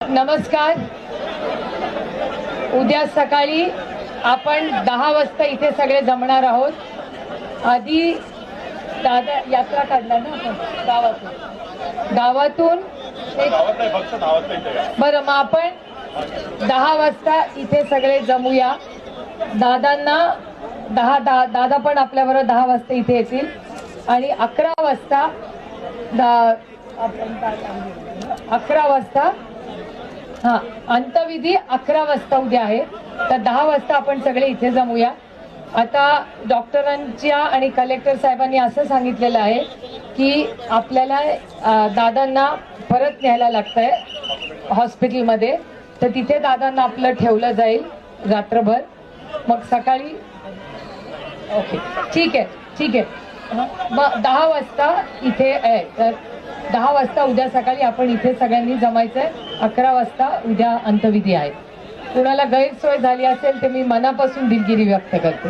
नमस्कार. उद्या सकाळी आपण 10 वाजता इथे सगळे जमणार आहोत. आधी दादा यात्रा काढणार ना आपण गावातून बरं, मग आपण 10 वाजता इथे सगळे जमूया. दादांना दादा पण आपल्याबरोबर 10 वाजता इथे येतील आणि 11 वाजता 11 वाजता अंतविधी 11 वाजता उद्या आहे. तर 10 वाजता आपण सगळे इथे जमूया. आता डॉक्टरांच्या आणि कलेक्टर साहेबांनी असं सांगितलेलं आहे की आपल्याला दादांना परत न्यायला लागतंय हॉस्पिटलमध्ये. तर तिथे दादांना आपलं ठेवलं जाईल रात्रभर. मग सकाळी ओके ठीक आहे. मग 10 वाजता इथे आहे. तर 10 वाजता उद्या सकाळी आपण इथे सगळ्यांनी जमायचंय. 11 वाजता उद्या अंतविधी आहे. कुणाला गैरसोय झाली असेल तर मी मनापासून दिलगिरी व्यक्त करते.